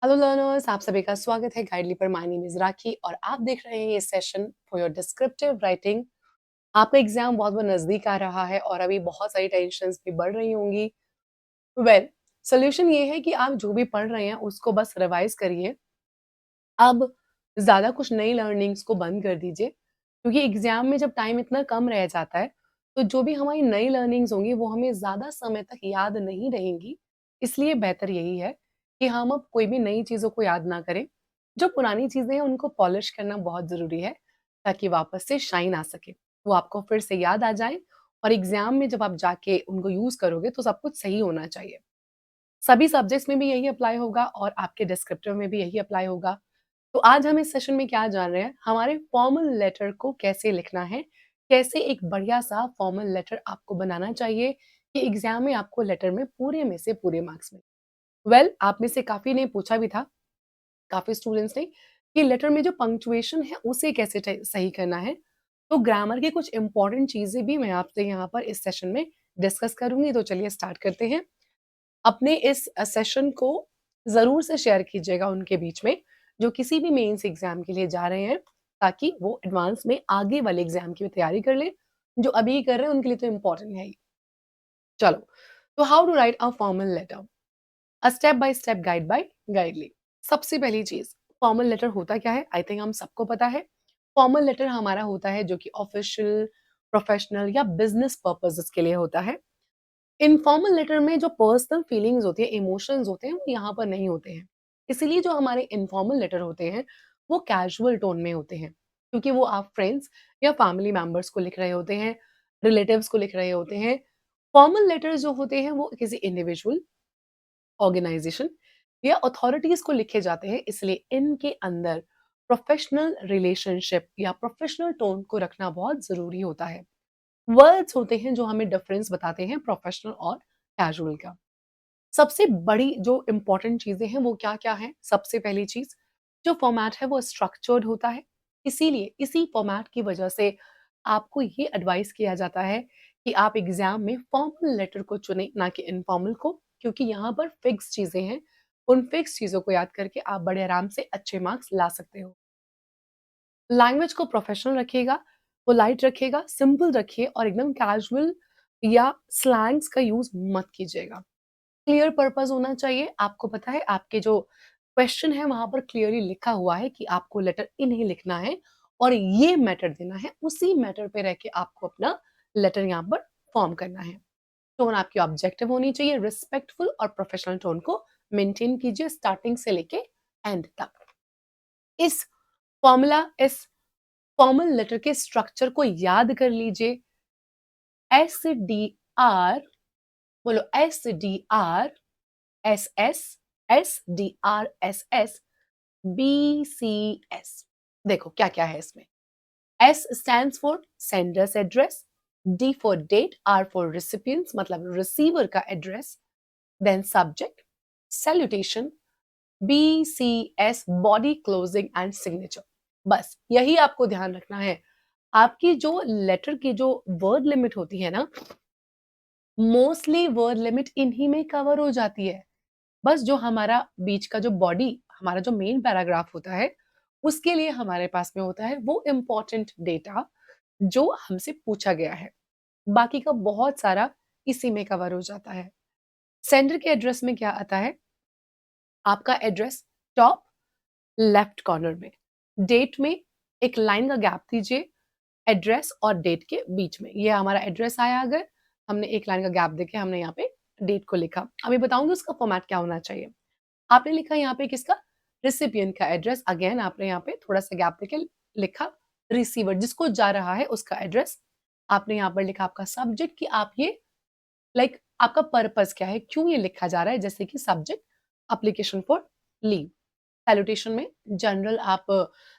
Hello learners, आप सभी का स्वागत है गाइडली पर। माय नेम इज राखी और आप देख रहे हैं ये session for your descriptive writing. आपका एग्जाम बहुत बहुत नजदीक आ रहा है और अभी बहुत सारी टेंशन्स भी बढ़ रही होंगी। वेल, सोल्यूशन ये है कि आप जो भी पढ़ रहे हैं उसको बस रिवाइज करिए। अब ज्यादा कुछ नई लर्निंग्स को बंद कर दीजिए, क्योंकि एग्जाम में जब टाइम इतना कम रह जाता है तो जो भी हमारी नई लर्निंग्स होंगी वो हमें ज्यादा समय तक याद नहीं रहेंगी। इसलिए बेहतर यही है कि हम अब कोई भी नई चीजों को याद ना करें। जो पुरानी चीजें हैं उनको पॉलिश करना बहुत जरूरी है, ताकि वापस से शाइन आ सके, वो आपको फिर से याद आ जाए। और एग्जाम में जब आप जाके उनको यूज करोगे तो सब कुछ सही होना चाहिए। सभी सब्जेक्ट्स में भी यही अप्लाई होगा और आपके डिस्क्रिप्टिव में भी यही अप्लाई होगा। तो आज हम इस सेशन में क्या जान रहे हैं, हमारे फॉर्मल लेटर को कैसे लिखना है, कैसे एक बढ़िया सा फॉर्मल लेटर आपको बनाना चाहिए कि एग्जाम में आपको लेटर में से पूरे मार्क्स मिले। वेल, आप में से काफी ने पूछा भी था, काफी स्टूडेंट्स ने, कि लेटर में जो पंक्चुएशन है उसे कैसे सही करना है। तो ग्रामर की कुछ इंपॉर्टेंट चीजें भी मैं आपसे यहाँ पर इस सेशन में डिस्कस करूंगी। तो चलिए स्टार्ट करते हैं। अपने इस सेशन को ज़रूर से शेयर कीजिएगा उनके बीच में, जो किसी भी मेंस एग्ज़ाम के लिए जा रहे हैं, ताकि वो एडवांस में आगे वाले एग्ज़ाम की भी तैयारी कर लें। जो अभी कर रहे हैं उनके लिए तो इम्पोर्टेंट है ही। चलो, तो how to write a formal letter, a step by step guide by guidely. सबसे पहली चीज़, फॉर्मल लेटर होता क्या है? आई थिंक हम सबको पता है। फॉर्मल लेटर हमारा होता है जो कि ऑफिशियल, प्रोफेशनल या बिज़नेस पर्पसेस के लिए होता है। इनफॉर्मल लेटर में जो पर्सनल फीलिंग्स होती है, इमोशंस होते हैं, वो यहाँ पर नहीं होते हैं। इसीलिए जो हमारे इनफॉर्मल लेटर होते हैं वो कैजुअल टोन में होते हैं, क्योंकि वो आप फ्रेंड्स या फैमिली मेंबर्स को लिख रहे होते हैं, रिलेटिव्स को लिख रहे होते हैं। फॉर्मल लेटर्स जो होते हैं वो किसी इंडिविजुअल, ऑर्गेनाइजेशन या अथॉरिटीज को लिखे जाते हैं। इसलिए इनके अंदर प्रोफेशनल रिलेशनशिप या प्रोफेशनल टोन को रखना बहुत जरूरी होता है। वर्ड्स होते हैं जो हमें डिफरेंस बताते हैं प्रोफेशनल और कैजुअल का। सबसे बड़ी जो इम्पोर्टेंट चीजें हैं वो क्या क्या है? सबसे पहली चीज, जो फॉर्मेट है वो स्ट्रक्चर्ड होता है। इसीलिए इसी फॉर्मेट की वजह से आपको ये एडवाइस किया जाता है कि आप एग्जाम में फॉर्मल लेटर को चुनें, ना कि इनफॉर्मल को, क्योंकि यहाँ पर फिक्स चीजें हैं। उन फिक्स चीजों को याद करके आप बड़े आराम से अच्छे मार्क्स ला सकते हो। लैंग्वेज को प्रोफेशनल रखिएगा, पोलाइट रखिएगा, सिंपल रखिए और एकदम कैजुअल या स्लैंग्स का यूज मत कीजिएगा। क्लियर पर्पस होना चाहिए। आपको पता है आपके जो क्वेश्चन है वहां पर क्लियरली लिखा हुआ है कि आपको लेटर इन्हें लिखना है और ये मैटर देना है। उसी मैटर पे रह के आपको अपना लेटर यहाँ पर फॉर्म करना है। टोन आपकी ऑब्जेक्टिव होनी चाहिए, रिस्पेक्टफुल और प्रोफेशनल टोन को मेंटेन कीजिए स्टार्टिंग से लेके एंड तक। इस फॉर्मल लेटर के स्ट्रक्चर को याद कर लीजिए। SDR, बोलो SDR, SS, SDR SS, BCS। देखो क्या क्या है इसमें। S stands for senders address, D for date, R for recipients मतलब रिसीवर का address, then subject, salutation, BCS body closing and signature. बस यही आपको ध्यान रखना है। आपकी जो लेटर की जो वर्ड लिमिट होती है ना, मोस्टली वर्ड लिमिट इन्हीं में कवर हो जाती है। बस जो हमारा बीच का जो बॉडी, हमारा जो मेन पैराग्राफ होता है, उसके लिए हमारे पास में होता है वो इम्पोर्टेंट डेटा जो हमसे पूछा गया है। बाकी का बहुत सारा इसी में कवर हो जाता है। सेंडर के एड्रेस में क्या आता है? आपका एड्रेस टॉप लेफ्ट कॉर्नर में, डेट में एक लाइन का गैप दीजिए एड्रेस और डेट के बीच में। ये हमारा एड्रेस आया, अगर हमने एक लाइन का गैप देके हमने यहाँ पे डेट को लिखा। अभी बताऊंगी उसका फॉर्मेट क्या होना चाहिए। आपने लिखा यहाँ पे किसका? रिसिपिएंट का एड्रेस। अगेन आपने यहाँ पे थोड़ा सा गैप देके लिखा रिसीवर, जिसको जा रहा है उसका एड्रेस। आपने यहाँ पर लिखा आपका सब्जेक्ट कि आप ये आपका पर्पस क्या है, क्यों ये लिखा जा रहा है, जैसे कि subject application for leave. Salutation में जनरल आप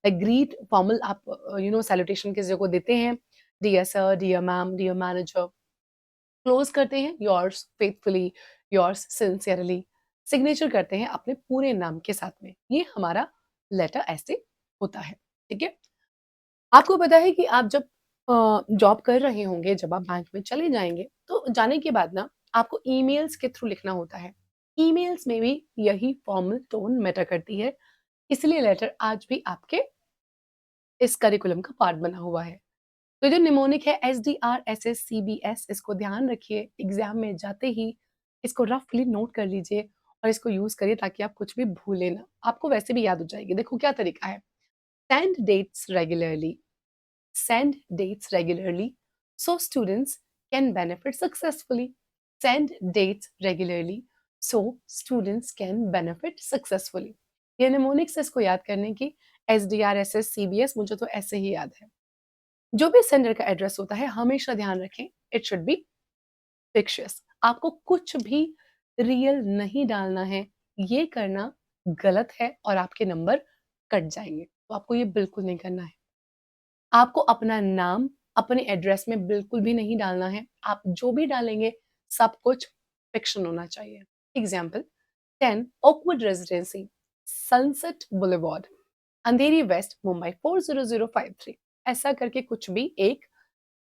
ग्रीट फॉर्मल आप सैल्यूटेशन किसी को देते हैं, dear sir, dear ma'am, dear manager. Close करते हैं yours faithfully, yours sincerely. Signature करते हैं अपने पूरे नाम के साथ में। ये हमारा लेटर ऐसे होता है। ठीक है, आपको पता है कि आप जब जॉब कर रहे होंगे, जब आप बैंक में चले जाएंगे तो जाने के बाद ना आपको ईमेल्स के थ्रू लिखना होता है। ईमेल्स में भी यही फॉर्मल टोन मैटर करती है, इसलिए लेटर आज भी आपके इस करिकुलम का पार्ट बना हुआ है। तो जो निमोनिक है एसडीआर, एसएस, सीबीएस, इसको ध्यान रखिए, एग्जाम में जाते ही इसको रफली नोट कर लीजिए और इसको यूज करिए ताकि आप कुछ भी भूलें ना। आपको वैसे भी याद हो जाएगी। देखो क्या तरीका है। Send dates regularly, send dates regularly so students can benefit successfully. Send dates regularly so students can benefit successfully. ये निमोनिक्स है इसको याद करने की। S D R, S S, C B S मुझे तो ऐसे ही याद है। जो भी सेंडर का एड्रेस होता है हमेशा ध्यान रखें इट शुड बी फिक्शियस। आपको कुछ भी रियल नहीं डालना है, ये करना गलत है और आपके नंबर कट जाएंगे। तो आपको ये बिल्कुल नहीं करना है। आपको अपना नाम अपने एड्रेस में बिल्कुल भी नहीं डालना है। आप जो भी डालेंगे सब कुछ फिक्शन होना चाहिए। Example 10 Oakwood Residency, Sunset Boulevard, Andheri West, Mumbai 40053। ऐसा करके कुछ भी एक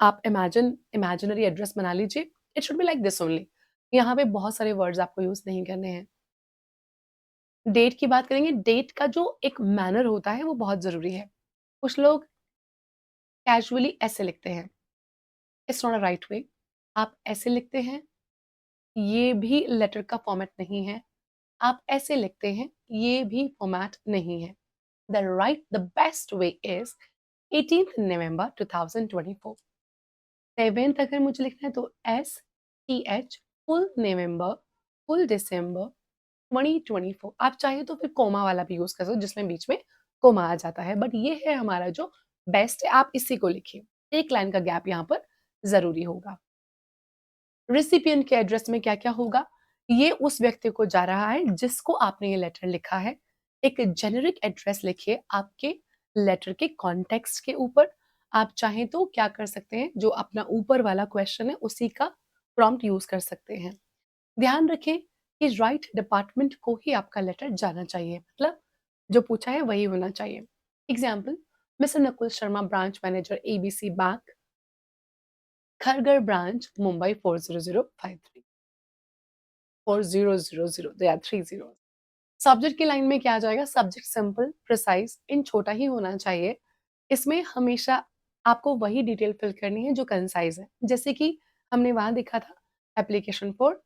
आप इमेजिनरी एड्रेस बना लीजिए। It should be like this only. यहाँ पे बहुत सारे वर्ड्स आपको यूज नहीं करने हैं। डेट की बात करेंगे। डेट का जो एक मैनर होता है वो बहुत जरूरी है। कुछ लोग कैजुअली ऐसे लिखते हैं, it's not a right way. आप ऐसे लिखते हैं, ये भी लेटर का फॉर्मेट नहीं है। आप ऐसे लिखते हैं, ये भी फॉर्मेट नहीं है। The best way is 18th November 2024। 7th अगर मुझे लिखना है तो STH, फुल नवंबर, फुल दिसंबर 2024। आप चाहे तो फिर कोमा वाला भी यूज कर सकते हो जिसमें बीच में कोमा आ जाता है, बट ये है हमारा जो बेस्ट है, आप इसी को लिखिए। एक लाइन का गैप यहाँ पर जरूरी होगा। रिसिपिएंट के एड्रेस में क्या क्या होगा, ये उस व्यक्ति को जा रहा है जिसको आपने ये लेटर लिखा है। एक जेनेरिक एड्रेस लिखिए आपके लेटर के कॉन्टेक्स्ट के ऊपर। आप चाहें तो क्या कर सकते हैं, जो अपना ऊपर वाला क्वेश्चन है उसी का प्रॉम्प्ट यूज कर सकते हैं। ध्यान रखें कि राइट डिपार्टमेंट को ही आपका लेटर जाना चाहिए, मतलब जो पूछा है वही होना चाहिए। Example, mister Nakul Sharma, branch manager, ABC bank, Kharghar branch, Mumbai 40053। 4000, they are 30। Subject की लाइन में क्या आ जाएगा, सब्जेक्ट सिंपल, प्रिसाइज, इन छोटा ही होना चाहिए। इसमें हमेशा आपको वही डिटेल फिल करनी है जो कंसाइज है। जैसे कि हमने वहां देखा था, application for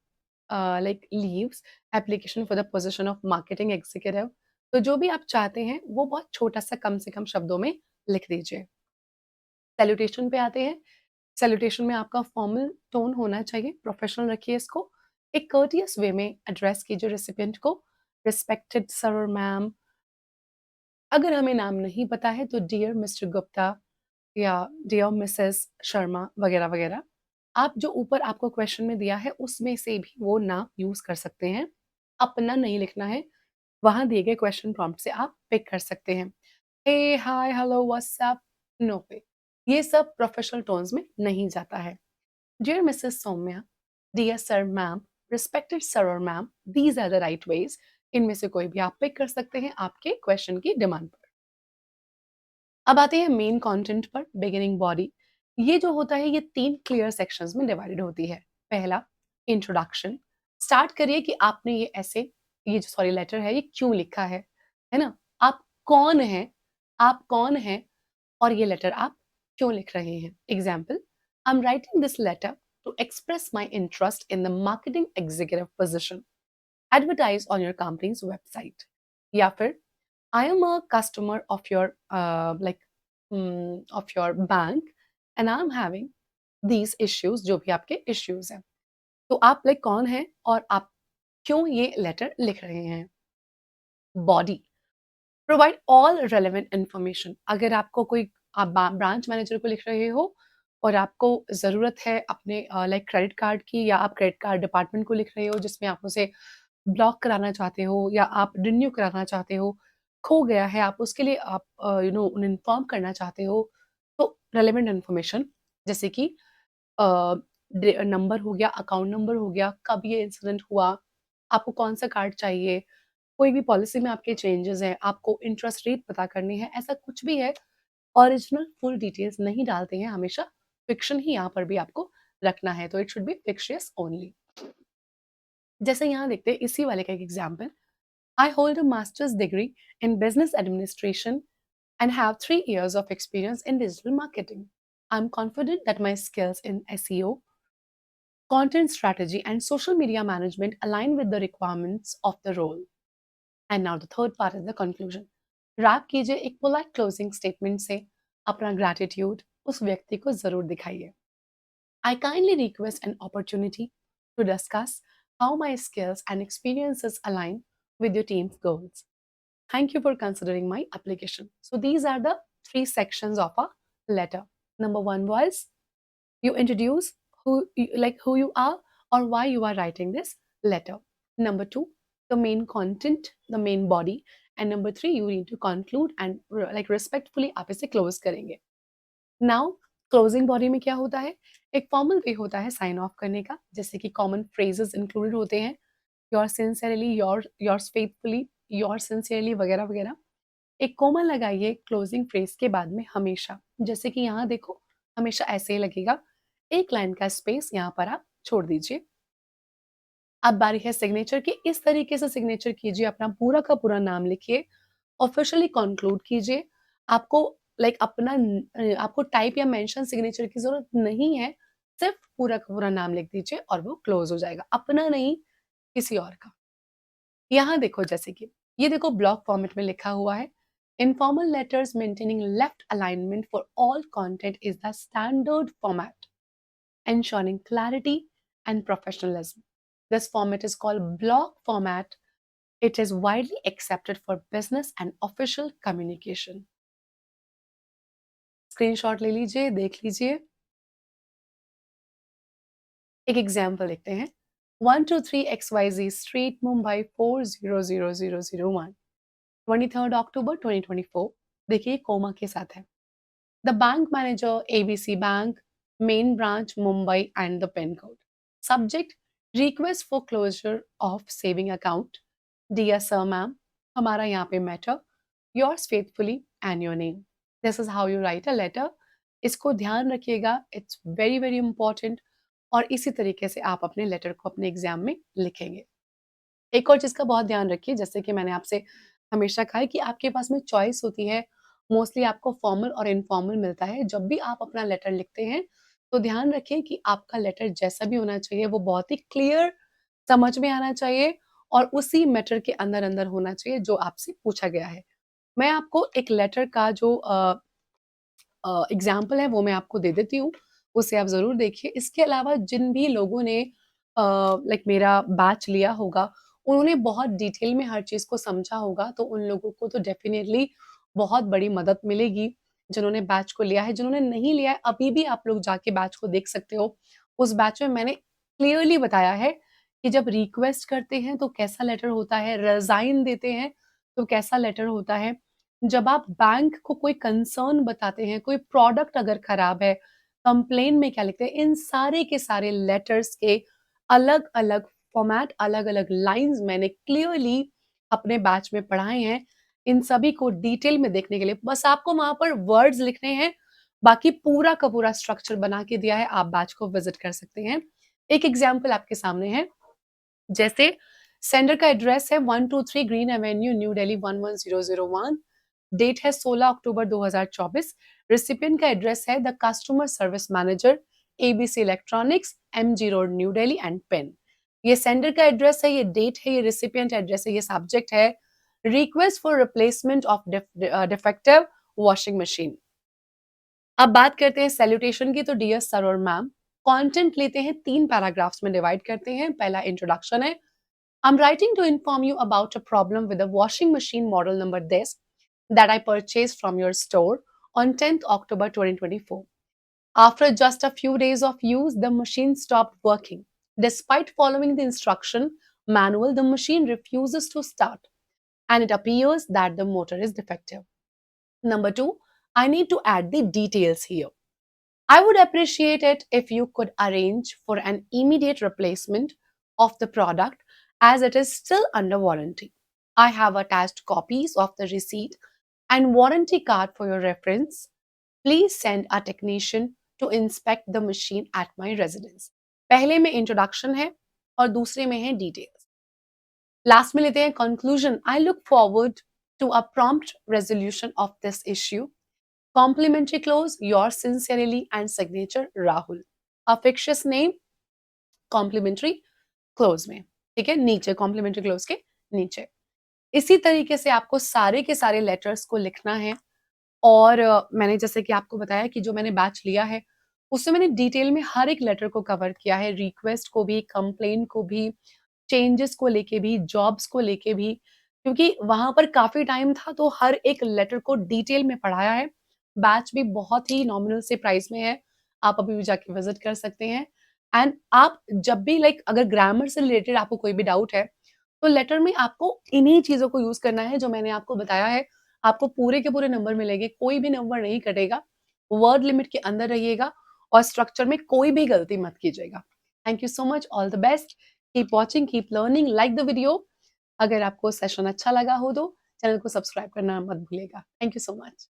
like leaves, application for the position of marketing executive. तो जो भी आप चाहते हैं वो बहुत छोटा सा, कम से कम शब्दों में लिख दीजिए। सैल्यूटेशन पे आते हैं। सैल्यूटेशन में आपका फॉर्मल टोन होना चाहिए, प्रोफेशनल रखिए इसको। एक कर्टियस वे में एड्रेस कीजिए रेसिपिएंट को। रिस्पेक्टेड सर और मैम, अगर हमें नाम नहीं पता है तो डियर मिस्टर गुप्ता या डियर मिसेस शर्मा वगैरह वगैरह। आप जो ऊपर आपको क्वेश्चन में दिया है उसमें से भी वो नाम यूज कर सकते हैं। अपना नहीं लिखना है, वहां दिए गए क्वेश्चन प्रॉम्प्ट से आप पिक कर सकते हैं। हे, हाय, हेलो, व्हाट्सएप, नो पे, ये सब प्रोफेशनल टोन्स में नहीं जाता है। Dear missus Saumya, dear sir ma'am, respected sir और ma'am, these are the right ways. इनमें से कोई भी आप पिक कर सकते हैं आपके क्वेश्चन की डिमांड पर। अब आते हैं मेन कंटेंट पर, बिगिनिंग बॉडी। ये जो होता है ये 3 क्लियर सेक्शंस में डिवाइडेड होती है। पहला, इंट्रोडक्शन। स्टार्ट करिए कि आपने ये ऐसे, ये जो सॉरी लेटर है ये क्यों लिखा है ना? आप कौन हैं? आप कौन हैं? और ये लेटर आप क्यों लिख रहे हैं? Example, I am writing this letter to express my interest in the marketing executive position, advertise on your company's website. या फिर, I am a customer of your of your bank and I'm having these issues, जो भी आपके issues हैं। तो आप like कौन है और आप क्यों ये लेटर लिख रहे हैं। Body, provide all relevant information. अगर आपको कोई, आप ब्रांच मैनेजर को लिख रहे हो और आपको ज़रूरत है अपने लाइक क्रेडिट कार्ड की, या आप क्रेडिट कार्ड डिपार्टमेंट को लिख रहे हो जिसमें आप उसे ब्लॉक कराना चाहते हो या आप रिन्यू कराना चाहते हो, खो गया है, आप उसके लिए आप उन्हें इन्फॉर्म करना चाहते हो, तो रेलेवेंट इन्फॉर्मेशन जैसे कि नंबर हो गया, अकाउंट नंबर हो गया, कब ये इंसिडेंट हुआ, आपको कौन सा कार्ड चाहिए, कोई भी पॉलिसी में आपके चेंजेस हैं, आपको इंटरेस्ट रेट पता करनी है, ऐसा कुछ भी है, ओरिजिनल फुल डिटेल्स नहीं डालते हैं हमेशा। फिक्शन ही यहाँ पर भी आपको रखना है, तो it should be fictitious only. जैसे यहाँ देखते हैं इसी वाले का एक example. I hold a masters degree in business administration and have 3 years of experience in digital marketing. I'm confident that my skills in SEO, content strategy, and social media management align with the requirements of the role. And now the third part is the conclusion. Wrap कीजिए एक polite closing statement से, अपना gratitude उस व्यक्ति को जरूर दिखाइए। I kindly request an opportunity to discuss how my skills and experiences align with your team's goals. Thank you for considering my application. So these are the three sections of a letter. Number one was you introduce who you are or why you are writing this letter. Number two, the main content, the main body, and number three, you need to conclude and like respectfully आप इसे close करेंगे. Now closing body में क्या होता है, एक formal way होता है साइन ऑफ करने का, जैसे कि कॉमन फ्रेजेस इंक्लूडेड होते हैं, your sincerely, yours faithfully, your sincerely वगैरह वगैरह। एक कोमा लगाइए क्लोजिंग फ्रेज के बाद में हमेशा, जैसे कि यहाँ देखो हमेशा ऐसे ही लगेगा, एक लाइन का स्पेस यहाँ पर आप छोड़ दीजिए। अब बारी है सिग्नेचर की, इस तरीके से सिग्नेचर कीजिए, अपना पूरा का पूरा नाम लिखिए, ऑफिशियली कंक्लूड कीजिए। आपको आपको टाइप या मेंशन सिग्नेचर की जरूरत नहीं है, सिर्फ पूरा का पूरा नाम लिख दीजिए और वो क्लोज हो जाएगा, अपना नहीं किसी और का। यहाँ देखो जैसे कि ये देखो ब्लॉक फॉर्मेट में लिखा हुआ है, informal letters maintaining left alignment for all content is the standard format ensuring clarity and professionalism. This format is called block format. It is widely accepted for business and official communication. Screenshot ले लीजिए, देख लीजिए। एक example लिखते हैं, 123 XYZ street Mumbai 400001, 23 अक्टूबर 2024। देखिए coma के साथ है। The bank manager, ABC Bank, main branch, Mumbai, and the PIN code. Subject, request for closure of saving account. Dear Sir, Ma'am, हमारा यहाँ पे matter, yours faithfully and your name. This is how you write a letter. इसको ध्यान रखिएगा, it's very very important। और इसी तरीके से आप अपने लेटर को अपने एग्जाम में लिखेंगे। एक और चीज़ का बहुत ध्यान रखिए, जैसे कि मैंने आपसे हमेशा कहा है कि आपके पास में चॉइस होती है, मोस्टली आपको फॉर्मल और इनफॉर्मल मिलता है। जब भी आप अपना लेटर लिखते हैं, तो ध्यान रखें कि आपका लेटर जैसा भी होना चाहिए, वो बहुत ही क्लियर समझ में आना चाहिए और उसी मैटर के अंदर-अंदर होना चाहिए जो आपसे पूछा गया है। मैं आपको एक लेटर का जो एग्ज़ाम्पल है वो मैं आपको दे देती हूँ, उसे आप ज़रूर देखिए। इसके अलावा जिन भी लोगों ने मेरा बैच लिया होगा, उन्होंने बहुत डिटेल में हर चीज़ को समझा होगा, तो उन लोगों को तो डेफ़िनिटली बहुत बड़ी मदद मिलेगी, जिन्होंने बैच को लिया है। जिन्होंने नहीं लिया है, अभी भी आप लोग जाके बैच को देख सकते हो। उस बैच में मैंने क्लियरली बताया है कि जब रिक्वेस्ट करते हैं, तो कैसा लेटर होता है, रिज़ाइन देते हैं, तो कैसा लेटर होता है। जब आप बैंक को कोई कंसर्न बताते हैं, कोई प्रोडक्ट अगर खराब है, कंप्लेन में क्या लिखते हैं, इन सारे के सारे लेटर्स के अलग-अलग फॉर्मेट, अलग-अलग लाइन्स मैंने क्लियरली अपने बैच में पढ़ाए हैं। इन सभी को डिटेल में देखने के लिए बस आपको वहाँ पर वर्ड्स लिखने हैं, बाकी पूरा का पूरा स्ट्रक्चर बना के दिया है, आप बैच को विज़िट कर सकते हैं। एक एग्ज़ाम्पल आपके सामने है, जैसे सेंडर का एड्रेस है 123 green avenue, new Delhi 11001। Date है 16 अक्टूबर 2024। रिसिपिएंट का एड्रेस है the customer service manager, ABC electronics, MG road, new Delhi and pen. ये सेंडर का एड्रेस है, ये डेट है, ये रिसिपिएंट एड्रेस है, ये सब्जेक्ट है request for replacement of defective washing machine. अब बात करते हैं सैल्यूटेशन की, तो डियर सर और मैम। कंटेंट लेते हैं, 3 पैराग्राफ्स में डिवाइड करते हैं। पहला इंट्रोडक्शन है, I'm writing to inform you about a problem with a washing machine model number this that I purchased from your store on 10th October 2024. After just a few days of use, the machine stopped working. Despite following the instruction manual, the machine refuses to start and it appears that the motor is defective. Number 2, I need to add the details here. I would appreciate it if you could arrange for an immediate replacement of the product as it is still under warranty. I have attached copies of the receipt and warranty card for your reference. Please send a technician to inspect the machine at my residence. पहले में introduction है, और दूसरे में है details. Last में लेते हैं conclusion. I look forward to a prompt resolution of this issue. Complimentary close, your sincerely and signature Rahul. अफिक्शियस नेम कॉम्प्लीमेंट्री क्लोज में, ठीक है, नीचे कॉम्प्लीमेंट्री क्लोज के नीचे। इसी तरीके से आपको सारे के सारे लेटर्स को लिखना है। और मैंने जैसे कि आपको बताया कि जो मैंने बैच लिया है उससे मैंने डिटेल में हर एक लेटर को कवर किया है, रिक्वेस्ट को भी, कंप्लेन को भी, चेंजेस को लेके भी, जॉब्स को लेके भी, क्योंकि वहां पर काफी टाइम था तो हर एक लेटर को डिटेल में पढ़ाया है। बैच भी बहुत ही नॉमिनल से प्राइस में है, आप अभी भी जाके विजिट कर सकते हैं। एंड आप जब भी अगर ग्रामर से रिलेटेड आपको कोई भी डाउट है तो लेटर में आपको इन्हीं चीजों को यूज करना है जो मैंने आपको बताया है। आपको पूरे के पूरे नंबर मिलेंगे, कोई भी नंबर नहीं कटेगा। वर्ड लिमिट के अंदर रहिएगा और स्ट्रक्चर में कोई भी गलती मत कीजिएगा। Thank you so much, all the best, keep watching, keep learning, like the video. अगर आपको सेशन अच्छा लगा हो तो चैनल को सब्सक्राइब करना मत भूलिएगा। Thank you so much.